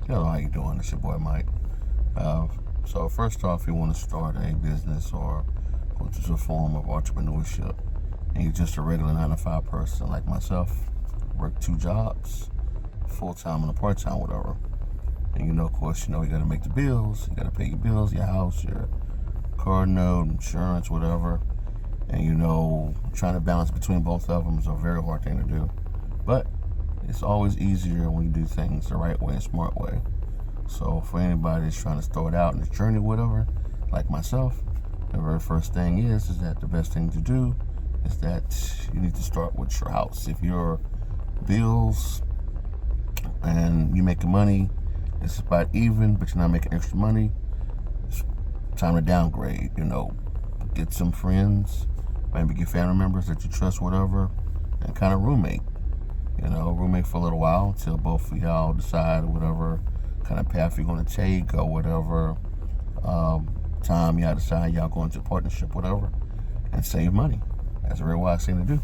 Hello, how you doing? It's your boy Mike. Uh, so first off, you want to start a business or go through a form of entrepreneurship, and you're just a regular 9 to 5 person like myself, work 2 jobs, full time and a part time, whatever. And of course, you got to make the bills. You got to pay your bills, your house, your car note, insurance, whatever. And trying to balance between both of them is a very hard thing to do. But it's always easier when you do things the right way and smart way. So for anybody that's trying to start out in this journey, whatever, like myself, the very first thing is that the best thing to do is that you need to start with your house. If your bills and you making money, it's about even, but you're not making extra money, it's time to downgrade. Get some friends, maybe get family members that you trust, whatever, and kind of roommate. Roommate for a little while until both of y'all decide whatever kind of path you're going to take or whatever time y'all decide y'all go into partnership, whatever, and save money. That's a very wise thing to do.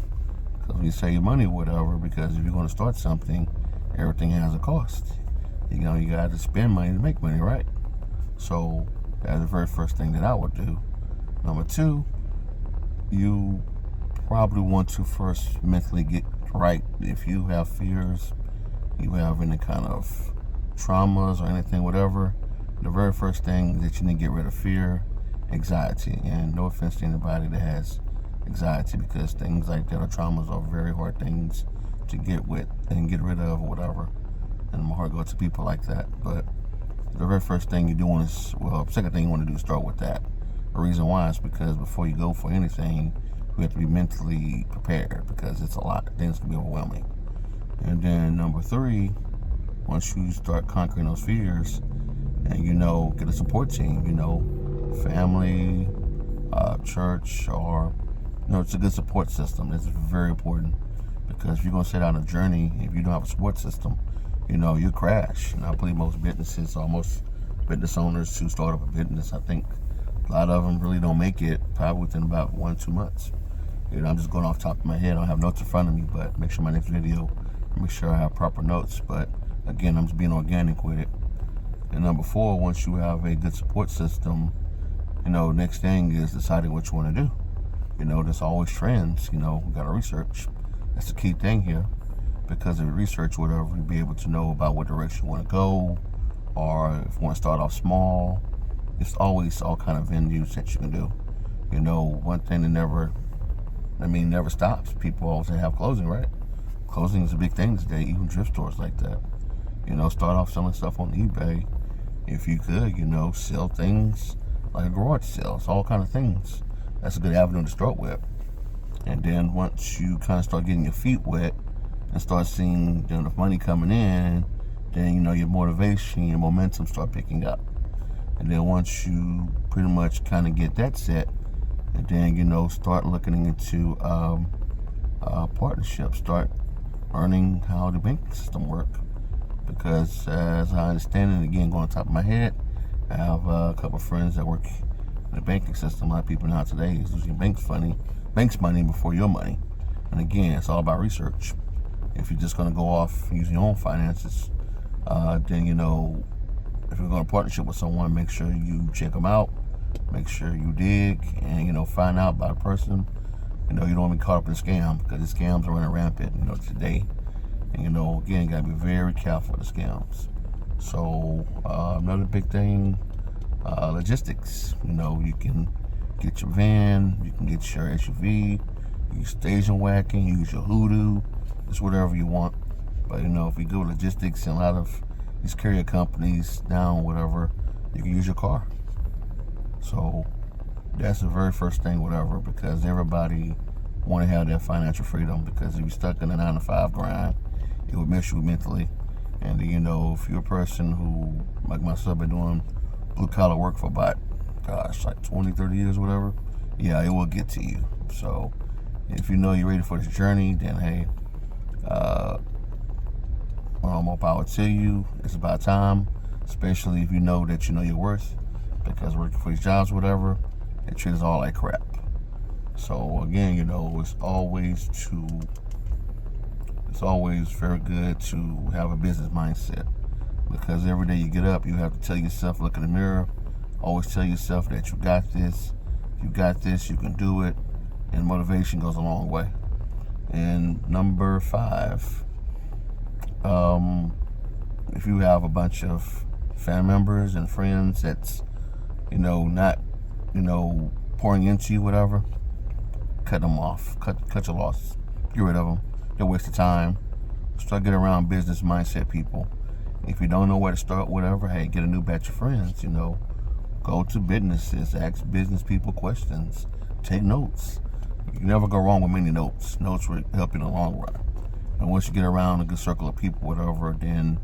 Because when you save money, whatever, because if you're going to start something, everything has a cost. You got to spend money to make money, right? So that's the very first thing that I would do. Number two, you probably want to first mentally get right. If you have fears, you have any kind of traumas or anything, whatever, the very first thing that you need to get rid of fear, anxiety. And no offense to anybody that has anxiety, because things like that or traumas are very hard things to get with and get rid of or whatever. And my heart goes to people like that. But the very first thing you do want is, second thing you want to do is start with that. The reason why is because before you go for anything, you have to be mentally prepared, because it's a lot. Things can be overwhelming. And then number three, once you start conquering those fears and get a support team, family, church, or it's a good support system. That's very important, because if you're going to set out on a journey, if you don't have a support system, you crash. And I believe most businesses, or most business owners who start up a business, I think a lot of them really don't make it probably within about 1-2 months. I'm just going off the top of my head. I don't have notes in front of me, but make sure my next video, make sure I have proper notes. But again, I'm just being organic with it. And number four, once you have a good support system, next thing is deciding what you want to do. There's always trends. We got to research. That's the key thing here, because if you research whatever, you'll be able to know about what direction you want to go, or if you want to start off small. There's always all kind of venues that you can do. One thing that never stops. People always have closing, right? Closing is a big thing today, even thrift stores like that. Start off selling stuff on eBay. If you could, sell things like a garage sale. It's all kind of things. That's a good avenue to start with. And then once you kind of start getting your feet wet and start seeing enough money coming in, then your motivation, your momentum start picking up. And then once you pretty much kind of get that set, and then start looking into partnerships, start learning how the banking system work. Because as I understand it, again, going on top of my head, I have a couple of friends that work in the banking system. A lot of people now today is losing bank's money before your money. And again, it's all about research. If you're just going to go off using your own finances, then if you're going to partnership with someone, make sure you check them out, make sure you dig, and find out about a person. You don't want to be caught up in a scam, because the scams are running rampant, today. And again, you gotta be very careful with the scams. So another big thing, logistics. You can get your van, you can get your SUV, use station wagon, use your hoodoo, just whatever you want. But if you go logistics, and a lot of these carrier companies now, whatever, you can use your car. So that's the very first thing, whatever, because everybody want to have that financial freedom. Because if you're stuck in a 9 to 5 grind, it would mess you mentally. And if you're a person who, like myself, been doing blue collar work for about, like 20-30 years, whatever, yeah, it will get to you. So if you're ready for this journey, then hey, more power to you. It's about time, especially if you know that your worth, because working for these jobs, whatever, it treats us all like crap. So again, it's always very good to have a business mindset. because every day you get up, you have to tell yourself, look in the mirror, always tell yourself that you got this, you can do it, and motivation goes a long way. And number 5, if you have a bunch of family members and friends that's, not, pouring into you, whatever, cut them off, cut your losses, get rid of them. They're a waste of time. Start getting around business mindset people. If you don't know where to start, whatever, hey, get a new batch of friends, go to businesses, ask business people questions, take notes. You never go wrong with many notes. Notes will help you in the long run. And once you get around a good circle of people, whatever, then,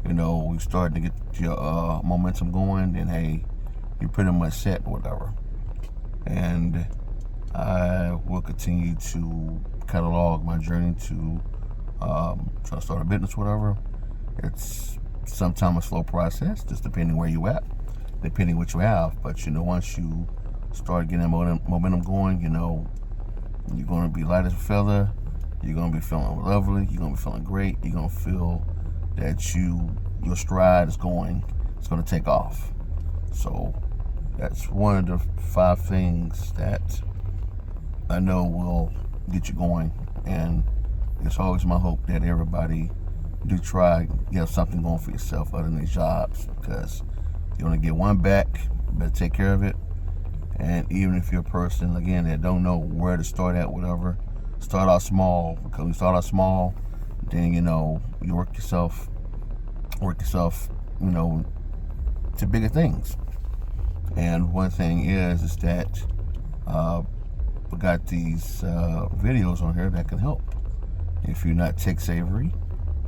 you start to get your momentum going, then, hey, you're pretty much set, whatever. And I will continue to catalog my journey to try to start a business, whatever. It's sometimes a slow process, just depending where you at, depending what you have. But, once you start getting momentum going, you're going to be light as a feather. You're going to be feeling lovely. You're going to be feeling great. You're going to feel that your stride is going. It's going to take off. So that's one of the 5 things that I know will get you going. And it's always my hope that everybody do try to get something going for yourself other than these jobs, because you only get one back. You better take care of it. And even if you're a person, again, that don't know where to start at, whatever, start out small. Because when you start out small, then, you work yourself, to bigger things. And one thing is that we got these videos on here that can help. If you're not tech savory,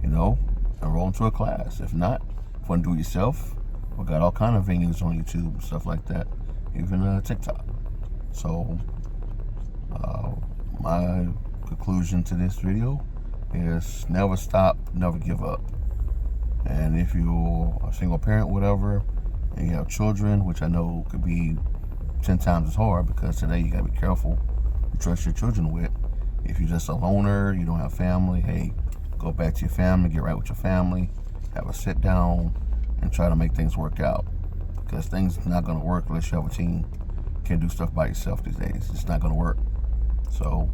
enroll into a class. If not, if you want to do it yourself, we got all kind of venues on YouTube and stuff like that, even TikTok. So my conclusion to this video is never stop, never give up. And if you're a single parent, whatever, and you have children, which I know could be 10 times as hard, because today you gotta be careful who you trust your children with. If you're just a loner, you don't have family, hey, go back to your family, get right with your family, have a sit down, and try to make things work out. Because things are not gonna work unless you have a team. You can't do stuff by yourself these days. It's not gonna work. So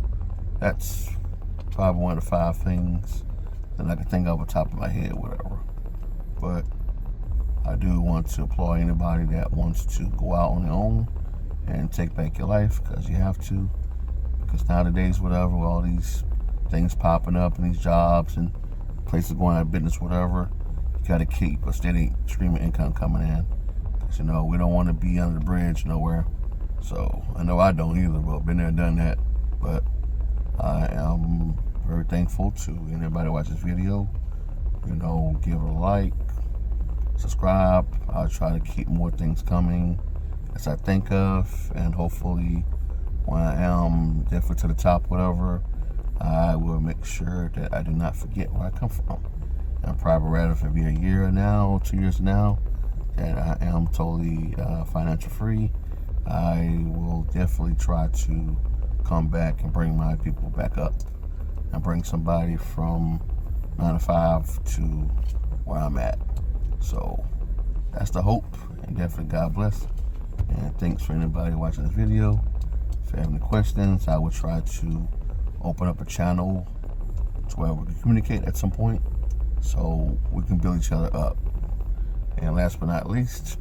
that's probably one of the 5 things that I can think of on top of my head, whatever. But I do want to applaud anybody that wants to go out on their own and take back your life, because you have to. Because nowadays, whatever, with all these things popping up and these jobs and places going out of business, whatever, you got to keep a steady stream of income coming in. Because, we don't want to be under the bridge nowhere. So I know I don't either, but been there, done that. But I am very thankful to anybody watch this video. Give it a like, subscribe. I'll try to keep more things coming as I think of, and hopefully when I am definitely to the top, whatever, I will make sure that I do not forget where I come from. I'm probably rather if it be a year now, 2 years now, that I am totally financial free. I will definitely try to come back and bring my people back up and bring somebody from 9 to 5 to where I'm at. So that's the hope, and definitely God bless. And thanks for anybody watching this video. If you have any questions, I will try to open up a channel to where we can communicate at some point, so we can build each other up. And last but not least,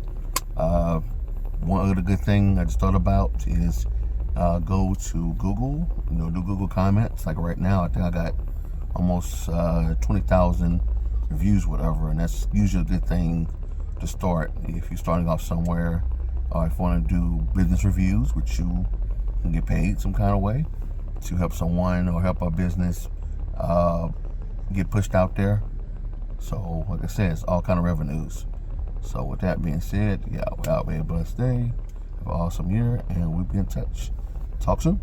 one other good thing I just thought about is go to Google, do Google comments. Like right now, I think I got almost 20,000 reviews, whatever, and that's usually a good thing to start if you're starting off somewhere, or if you want to do business reviews, which you can get paid some kind of way to help someone or help a business get pushed out there. So like I said, it's all kind of revenues. So with that being said, yeah, have a blessed day, have an awesome year, and we'll be in touch. Talk soon.